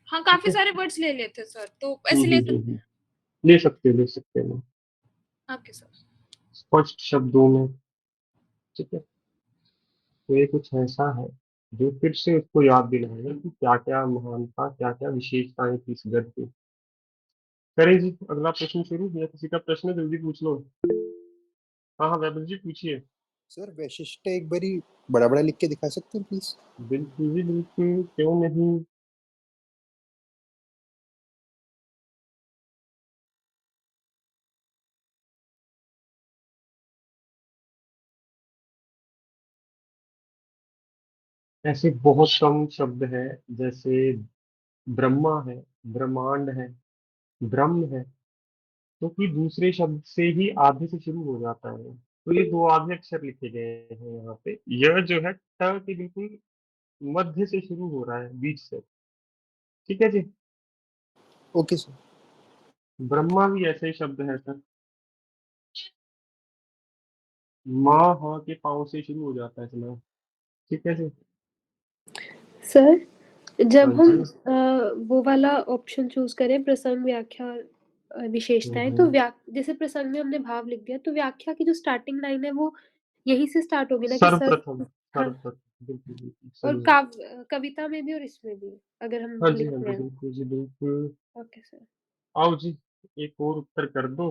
Speaker 9: हाँ
Speaker 2: ठीक
Speaker 9: काफी
Speaker 2: है।
Speaker 9: सारे वर्ड्स ले लेते सर, तो ऐसे ले सकते
Speaker 2: ले सकते हो, ले सकते हो मैम,
Speaker 9: हैं। Okay sir.
Speaker 2: स्पष्ट शब्दों में। ठीक है। तो ये कुछ ऐसा है जो फिर से उसको याद दिलाएगा कि क्या क्या महानता, क्या क्या विशेषताएं थी इस गद्य की। करें जी, अगला प्रश्न शुरू या किसी का प्रश्न है, जल्दी पूछ लो। हाँ हाँ वैभव जी पूछिए।
Speaker 13: सर वैशिष्ट एक बारी बड़ा बड़ा लिख के दिखा सकते हैं प्लीज?
Speaker 2: बिल्कुल जी बिल्कुल, क्यों नहीं। ऐसे बहुत कम शब्द हैं, जैसे ब्रह्मा है, ब्रह्मांड है, ब्रह्म है, तो कि दूसरे शब्द से ही आधे से शुरू हो जाता है। तो ये दो आधे अक्षर लिखे गए हैं यहाँ पे। यह जो है ट के बिल्कुल मध्य से शुरू हो रहा है, बीच से। ठीक है जी।
Speaker 13: Okay sir.
Speaker 2: ब्रह्मा भी ऐसे ही शब्द है सर। माँ ह के पाँव से शुरू हो जाता है इसमें। ठीक है जी।
Speaker 8: सर
Speaker 2: हाँ
Speaker 8: जब हम
Speaker 2: जी।
Speaker 8: वो वाला ऑप्शन चूज करें प्रसंग व्याख्या विशेषताएं, तो जैसे प्रसंग में हमने भाव लिख दिया, तो व्याख्या की जो स्टार्टिंग लाइन है वो यहीं से स्टार्ट होगी ना कि सर।
Speaker 2: सर्वप्रथम,
Speaker 8: हाँ।
Speaker 2: सर्वप्रथम, बिल्कुल बिल्कुल
Speaker 8: और
Speaker 2: सही है।
Speaker 8: कविता में भी और इसमें भी अगर हम
Speaker 2: हाँ जी, हाँ
Speaker 8: लिखते
Speaker 2: जी,
Speaker 8: हैं।
Speaker 2: बिल्कुल जी बिल्कुल।
Speaker 8: Okay sir.
Speaker 2: आओ जी, एक और उत्तर कर दो,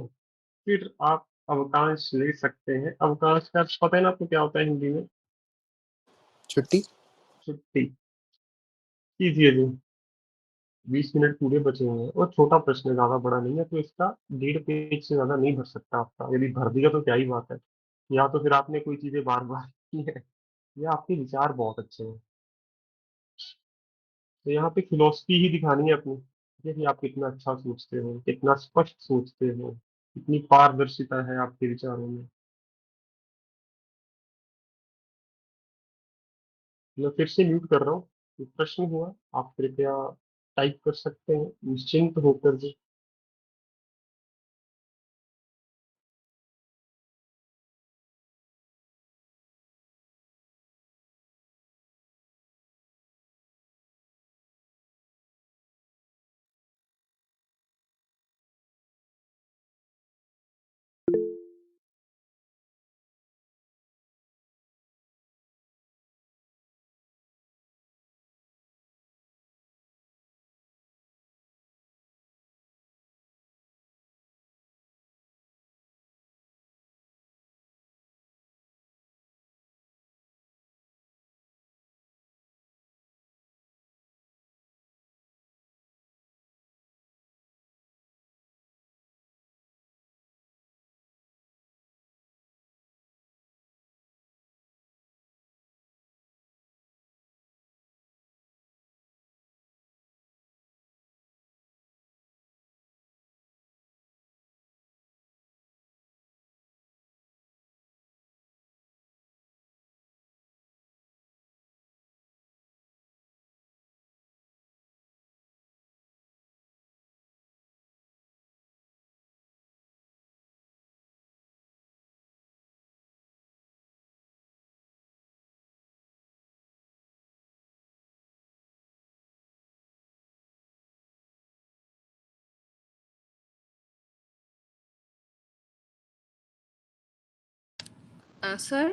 Speaker 2: फिर आप अवकाश ले सकते हैं। अवकाश का पता है ना आपको क्या होता है हिंदी में?
Speaker 13: छुट्टी।
Speaker 2: छुट्टी। कीजिए जी। 20 मिनट पूरे बचे हुए हैं और छोटा प्रश्न है, ज्यादा बड़ा नहीं है, तो इसका 1.5 पेज से ज्यादा नहीं भर सकता आपका। यदि भर दिया तो क्या ही बात है। या तो फिर आपने कोई चीजें बार बार की है, या आपके विचार बहुत अच्छे हैं। तो यहाँ पे फिलोसफी ही दिखानी है अपनी, ठीक है, कि आप कितना अच्छा सोचते हो, कितना स्पष्ट सोचते हो, कितनी पारदर्शिता है आपके विचारों में। मैं फिर से म्यूट कर रहा हूँ। एक प्रश्न हुआ, आप कृपया टाइप कर सकते हैं निश्चिंत होकर जी।
Speaker 9: सर